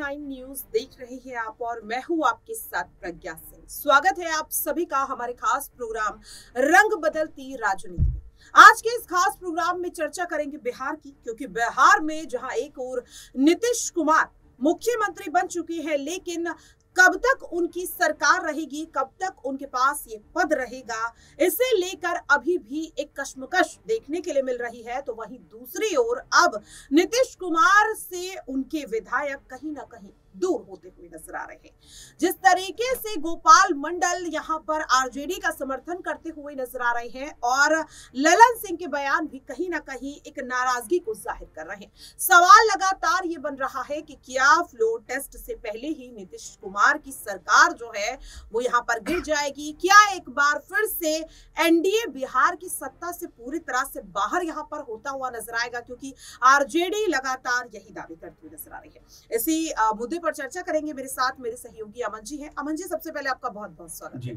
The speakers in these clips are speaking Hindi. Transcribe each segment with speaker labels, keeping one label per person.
Speaker 1: 9 न्यूज देख रहे हैं आप और मैं हूं आपके साथ प्रज्ञा सिंह। स्वागत है आप सभी का हमारे खास प्रोग्राम रंग बदलती राजनीति में। आज के इस खास प्रोग्राम में चर्चा करेंगे बिहार की, क्योंकि बिहार में जहां एक और नीतीश कुमार मुख्यमंत्री बन चुके हैं, लेकिन कब तक उनकी सरकार रहेगी, कब तक उनके पास ये पद रहेगा, इसे लेकर अभी भी एक कश्मकश देखने के लिए मिल रही है। तो वहीं दूसरी ओर अब नीतीश कुमार से उनके विधायक कहीं ना कहीं दूर होते हुए नजर आ रहे हैं। जिस तरीके से गोपाल मंडल यहां पर आरजेडी का समर्थन करते हुए नजर आ रहे हैं और ललन सिंह के बयान भी कहीं ना कहीं एक नाराजगी को जाहिर कर रहे हैं। सवाल लगातार ये बन रहा है कि क्या फ्लोर टेस्ट से पहले ही नीतीश कुमार की सरकार जो है वो यहाँ पर गिर जाएगी? क्या एक बार फिर से एनडीए बिहार की सत्ता से पूरी तरह से बाहर यहाँ पर होता हुआ नजर आएगा? क्योंकि आरजेडी लगातार यही दावे करती हुई नजर आ रही है। इसी मुद्दे पर चर्चा करेंगे। मेरे साथ मेरे सहयोगी अमन जी हैं। अमन जी, सबसे पहले आपका बहुत बहुत स्वागत है।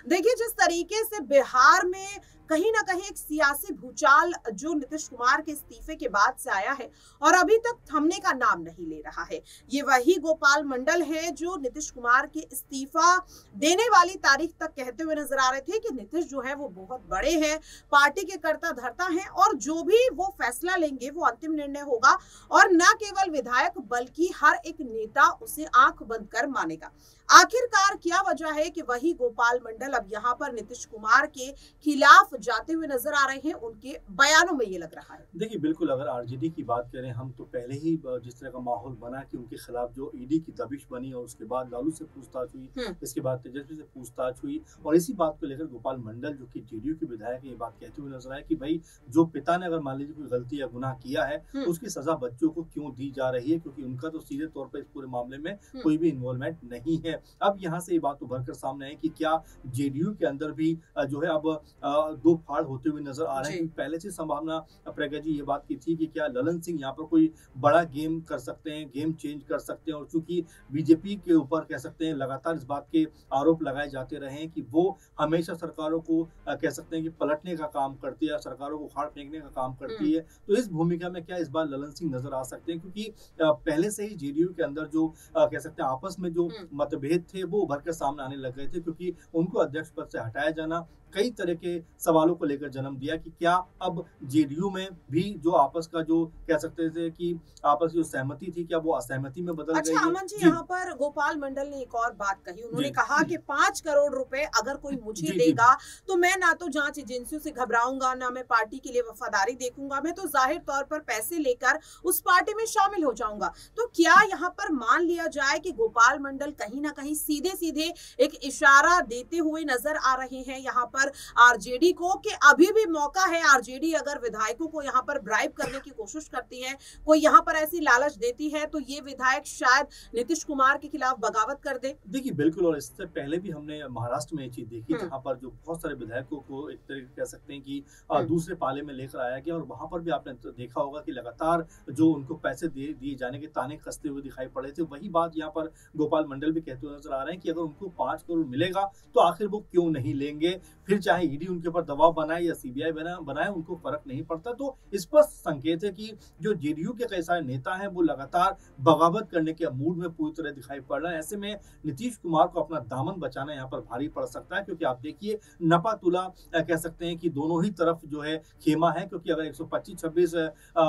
Speaker 1: देखिए, जिस तरीके से बिहार में कहीं ना कहीं एक सियासी भूचाल जो नीतीश कुमार के इस्तीफे के बाद से आया है और अभी तक थमने का नाम नहीं ले रहा है, ये वही गोपाल मंडल है जो नीतीश कुमार के इस्तीफा देने वाली तारीख तक कहते हुए नजर आ रहे थे कि नीतीश जो है वो बहुत बड़े हैं, पार्टी के कर्ता धर्ता हैं और जो भी वो फैसला लेंगे वो अंतिम निर्णय होगा और न केवल विधायक बल्कि हर एक नेता उसे आंख बंद कर मानेगा। आखिरकार क्या वजह है कि वही गोपाल मंडल अब यहाँ पर नीतीश कुमार के खिलाफ जाते हुए नजर आ रहे हैं? उनके बयानों में ये लग रहा है।
Speaker 2: देखिए, बिल्कुल अगर आरजेडी की बात करें हम, तो पहले ही जिस तरह का माहौल बना कि उनके खिलाफ जो ईडी की दबिश बनी और उसके बाद लालू से पूछताछ हुई, इसके बाद तेजस्वी से पूछताछ हुई और इसी बात को लेकर गोपाल मंडल जो कि जेडीयू के विधायक है, ये बात कहते हुए नजर आए कि भाई जो पिता ने अगर मान लीजिए कोई गलती या गुनाह किया है तो उसकी सजा बच्चों को क्यों दी जा रही है, क्योंकि उनका तो सीधे तौर पर इस पूरे मामले में कोई भी इन्वॉल्वमेंट नहीं है। अब यहाँ से ये बात उभर कर सामने है कि क्या जेडीयू के अंदर भी जो है अब दो फाड़ होते हुए नजर आ रहे हैं। पहले से संभावना प्रज्ञा जी ये बात की थी कि क्या ललन सिंह यहाँ पर कोई बड़ा गेम कर सकते हैं, गेम चेंज कर सकते हैं, और चूंकि बीजेपी के ऊपर कह सकते हैं लगातार इस बात के आरोप लगाए जाते रहे हैं कि वो हमेशा सरकारों को कह सकते हैं कि पलटने का काम करती है, सरकारों को उखाड़ फेंकने का काम करती है। तो इस भूमिका में क्या इस बार ललन सिंह नजर आ सकते हैं? क्योंकि पहले से ही जेडीयू के अंदर जो कह सकते हैं आपस में जो मतभेद थे वो उभर कर सामने आने लग गए थे, क्योंकि उनको अध्यक्ष पद से हटाया जाना कई तरह के सवालों को लेकर जन्म दिया कि क्या अब जेडीयू में भी जो आपस का जो कह सकते थे कि आपस की जो सहमति थी, क्या वो असहमति में बदल गई है?
Speaker 1: अमन जी, यहाँ पर गोपाल मंडल ने एक और बात कही। उन्होंने कहा कि 5 करोड़ रुपए अगर कोई मुझे देगा तो मैं ना तो जांच एजेंसियों से घबराऊंगा, ना मैं पार्टी के लिए वफादारी देखूंगा, मैं तो जाहिर तौर पर पैसे लेकर उस पार्टी में शामिल हो जाऊंगा। तो क्या यहाँ पर मान लिया जाए कि गोपाल मंडल कहीं ना कहीं सीधे सीधे एक इशारा देते हुए नजर आ रहे हैं यहाँ पर आरजेडी को कि अभी भी मौका है? आरजेडी अगर विधायकों को यहाँ पर ब्राइब करने की कोशिश करती है, कोई यहाँ पर ऐसी लालच देती है, तो ये विधायक शायद नीतीश कुमार के खिलाफ बगावत कर दे।
Speaker 2: देखिए, बिल्कुल, और इससे पहले भी हमने महाराष्ट्र में ये चीज देखी जहाँ पर जो बहुत सारे विधायकों को एक तरह कह सकते हैं कि दूसरे पाले में लेकर आया गया और वहां पर भी आपने देखा होगा कि लगातार जो उनको पैसे दिए जाने के ताने कसते हुए दिखाई पड़े थे। वही बात यहाँ पर गोपाल मंडल भी कहते हुए नजर आ रहे हैं कि अगर उनको 5 करोड़ मिलेगा तो आखिर वो क्यों नहीं लेंगे, फिर चाहे ईडी उनके ऊपर दबाव बनाए या सीबीआई बनाए, उनको फर्क नहीं पड़ता। तो स्पष्ट संकेत है कि जो जेडीयू के कई सारे नेता हैं वो लगातार बगावत करने के मूड में पूरी तरह दिखाई पड़ रहा है। ऐसे में नीतीश कुमार को अपना दामन बचाना यहाँ पर भारी पड़ सकता है, क्योंकि आप देखिए नपा तुला कह सकते हैं कि दोनों ही तरफ जो है खेमा है, क्योंकि अगर 125-26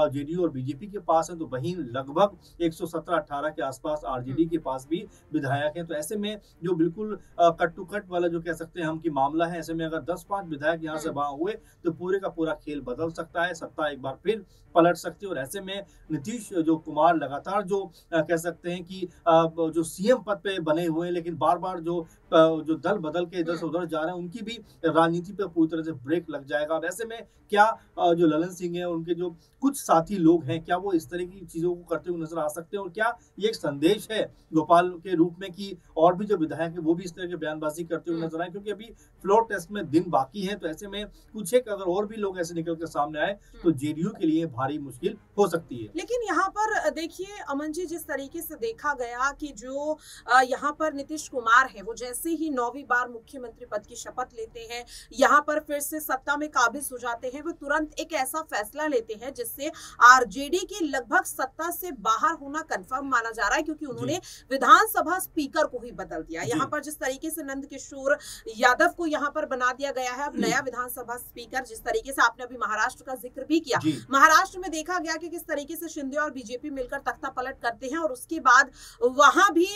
Speaker 2: जेडीयू और बीजेपी के पास है तो वहीं लगभग 117-18 के आसपास आरजेडी के पास भी विधायक हैं। तो ऐसे में जो बिल्कुल कट टू कट वाला जो कह सकते हैं हम कि मामला है, ऐसे में अगर 10-5 विधायक यहाँ से वहां हुए तो पूरे का पूरा खेल बदल सकता है, सत्ता एक बार फिर पलट सकती है। और ऐसे में नीतीश जो कुमार लगातार जो कह सकते हैं कि जो सीएम पद पे बने हुए हैं, लेकिन बार बार जो दल बदल के इधर से उधर जा रहे हैं, उनकी भी राजनीति पे पूरी तरह से ब्रेक लग जाएगा। अब ऐसे में क्या जो ललन सिंह है, उनके जो कुछ साथी लोग हैं, क्या वो इस तरह की चीजों को करते हुए नजर आ सकते हैं? और क्या ये एक संदेश है गोपाल के रूप में कि और भी जो विधायक है वो भी इस तरह के बयानबाजी करते हुए नजर आए? क्योंकि अभी फ्लोर टेस्ट में में दिन बाकी है, तो ऐसे में कुछ एक अगर और भी लोग ऐसे निकल कर सामने आए तो जेडीयू के लिए भारी मुश्किल हो सकती है।
Speaker 1: लेकिन यहाँ पर देखिए अमन जी, जिस तरीके से देखा गया कि जो यहाँ पर नीतीश कुमार है वो जैसे ही 9वीं बार मुख्यमंत्री पद की शपथ लेते हैं, यहाँ पर फिर से सत्ता में काबिज हो जाते हैं, वो तुरंत एक ऐसा फैसला लेते हैं जिससे आरजेडी की लगभग सत्ता से बाहर होना कंफर्म माना जा रहा है, क्योंकि उन्होंने विधानसभा स्पीकर को ही बदल दिया। यहाँ पर जिस तरीके से नंद किशोर यादव को यहाँ पर बना दिया गया है अब नया विधानसभा स्पीकर, जिस तरीके से आपने अभी महाराष्ट्र का जिक्र भी किया, महाराष्ट्र में देखा गया कि किस तरीके से शिंदे और बीजेपी मिलकर तख्ता पलट करते हैं और उसके बाद वहां भी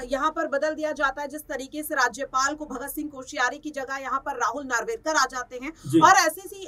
Speaker 1: यहाँ पर बदल दिया जाता है। जिस तरीके से राज्यपाल को भगत सिंह कोश्यारी की जगह यहाँ पर राहुल नार्वेकर आ जाते हैं और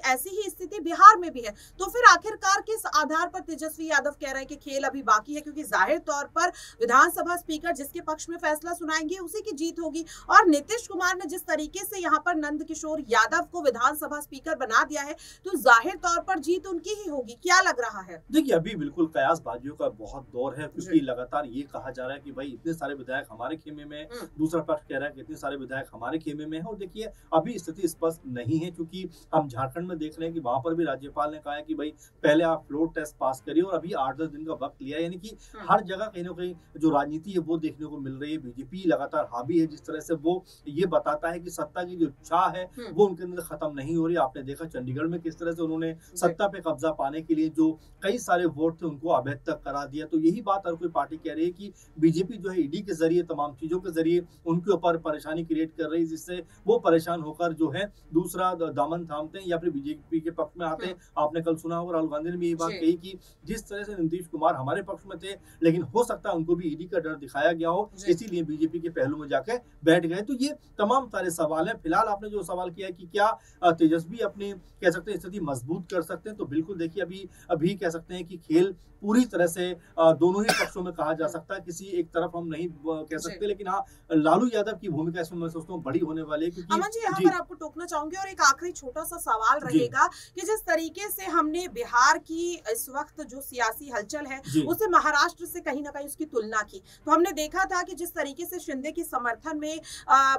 Speaker 1: ऐसी ही स्थिति बिहार में भी है। तो फिर आखिरकार किस आधार पर तेजस्वी यादव कह रहे हैं कि खेल अभी बाकी है, क्योंकि जाहिर तौर पर विधानसभा स्पीकर जिसके पक्ष में फैसला सुनाएंगे उसी की जीत होगी। और नीतीश कुमार ने जिस तरीके से यहाँ पर नंद किशोर यादव को विधानसभा स्पीकर बना दिया है तो जाहिर तौर पर जीत उनकी ही होगी। क्या लग रहा है?
Speaker 2: देखिए अभी बिल्कुल कयासबाजियों का बहुत दौर है, क्योंकि लगातार ये कहा जा रहा है कि भाई इतने सारे विधायक हमारे खेमे में, दूसरा पक्ष कह रहा है कि इतने सारे विधायक हमारे खेमे में है। और देखिए अभी स्थिति स्पष्ट नहीं है, क्योंकि हम झारखंड में देख रहे हैं कि वहां पर भी राज्यपाल ने कहा है कि भाई पहले आप फ्लोर टेस्ट पास करिए, और अभी 8-10 दिन का वक्त लिया है। यानी कि हर जगह कहीं ना कहीं जो राजनीति है वो देखने को मिल रही है। बीजेपी लगातार हावी है, जिस तरह से वो ये बताता है कि सत्ता की जो चाह है वो उनके अंदर खत्म नहीं हो रही। आपने देखा चंडीगढ़ में किस तरह से उन्होंने सत्ता पे कब्जा पाने के लिए जो कई सारे वोट थे उनको अवैध तक करा दिया। तो यही बात हर कोई पार्टी कह रही है कि बीजेपी जो है ईडी के जरिए, तमाम चीजों के जरिए उनके ऊपर परेशानी क्रिएट कर रही है, जिससे वो परेशान होकर जो है दूसरा दामन थामते हैं या फिर बीजेपी के पक्ष में आते हैं। आपने कल सुना होगा राहुल गांधी ने भी यही बात कही कि जिस तरह से नीतीश कुमार हमारे पक्ष में थे, लेकिन हो सकता है उनको भी ईडी का डर दिखाया गया हो, इसीलिए बीजेपी के पहलू में जाकर बैठ गए। तो ये तमाम सारे सवाल हैं। फिलहाल आपने जो सवाल किया है कि क्या तेजस्वी अपनी कह सकते हैं स्थिति मजबूत कर सकते हैं, तो बिल्कुल देखिए अभी कह सकते हैं कि खेल पूरी तरह से दोनों ही पक्षों में कहा जा सकता है, किसी एक तरफ हम नहीं कह सकते। लेकिन हाँ, लालू यादव की भूमिका इसमें मैं सोचता हूँ बड़ी होने वाली है। क्योंकि
Speaker 1: अमन जी यहाँ पर आपको टोकना चाहूंगी और एक आखिरी छोटा सा सवाल रहेगा कि जिस तरीके से हमने बिहार की इस वक्त जो सियासी हलचल है उसे महाराष्ट्र से कहीं ना कहीं उसकी तुलना की, तो हमने देखा था कि जिस तरीके से शिंदे के समर्थन में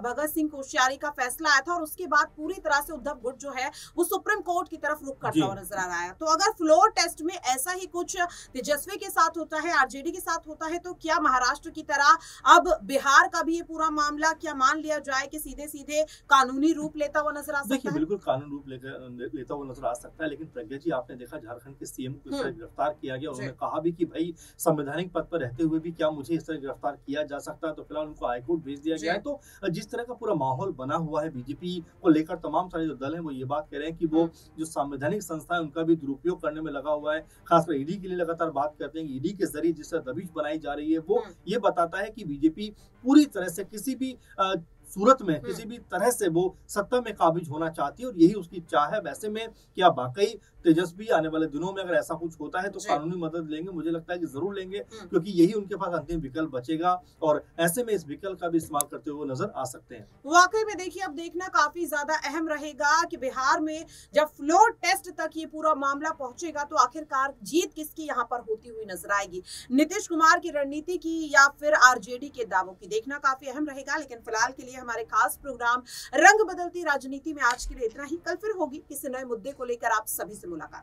Speaker 1: भगत सिंह कोश्यारी का फैसला आया था और उसके बाद पूरी तरह से उद्धव गुट जो है वो सुप्रीम कोर्ट की तरफ रुख करता हुआ नजर आ रहा है। तो अगर फ्लोर टेस्ट में ऐसा ही कुछ तेजस्वी के साथ होता है, आरजेडी के साथ होता है, तो क्या महाराष्ट्र की तरह अब बिहार का भी ये पूरा मामला क्या मान लिया जाए कि सीधे सीधे कानूनी रूप लेता हुआ नजर आ सकता है?
Speaker 2: देखिए बिल्कुल कानून रूप लेता हुआ नजर आ सकता है। लेकिन प्रज्ञा जी, आपने देखा झारखंड के सीएम को इस तरह गिरफ्तार किया गया, उन्होंने कहा भी कि भाई संवैधानिक पद पर रहते हुए भी क्या मुझे इस तरह गिरफ्तार किया जा सकता है। तो फिलहाल उनको हाईकोर्ट भेज दिया गया है। तो जिस तरह का पूरा माहौल बना हुआ है बीजेपी को लेकर, तमाम सारे जो दल हैं वो ये बात कह रहे हैं कि वो जो संवैधानिक संस्था है उनका भी दुरुपयोग करने में लगा हुआ है। खासकर ईडी के लिए लगातार बात करते हैं, ईडी के जरिए जिस तरह दबिश बनाई जा रही है वो ये बताता है कि बीजेपी पूरी तरह से किसी भी सूरत में किसी भी तरह से वो सत्ता में काबिज होना चाहती है, और यही उसकी चाह है। वैसे में क्या वाकई तेजस्वी आने वाले दिनों में अगर ऐसा कुछ होता है तो कानूनी मदद लेंगे? मुझे लगता है कि जरूर लेंगे, क्योंकि यही उनके पास अंतिम विकल्प बचेगा और ऐसे में इस विकल्प का भी इस्तेमाल करते हुए नजर आ सकते हैं।
Speaker 1: वाकई में देखिए अब देखना काफी ज्यादा अहम रहेगा कि बिहार में जब फ्लोर टेस्ट तक ये पूरा मामला पहुंचेगा तो आखिरकार जीत किसकी यहाँ पर होती हुई नजर आएगी, नीतीश कुमार की रणनीति की या फिर आरजेडी के दावों की, देखना काफी अहम रहेगा। लेकिन फिलहाल के लिए हमारे खास प्रोग्राम रंग बदलती राजनीति में आज के लिए इतना ही। कल फिर होगी किसी नए मुद्दे को लेकर आप सभी से मुलाकात।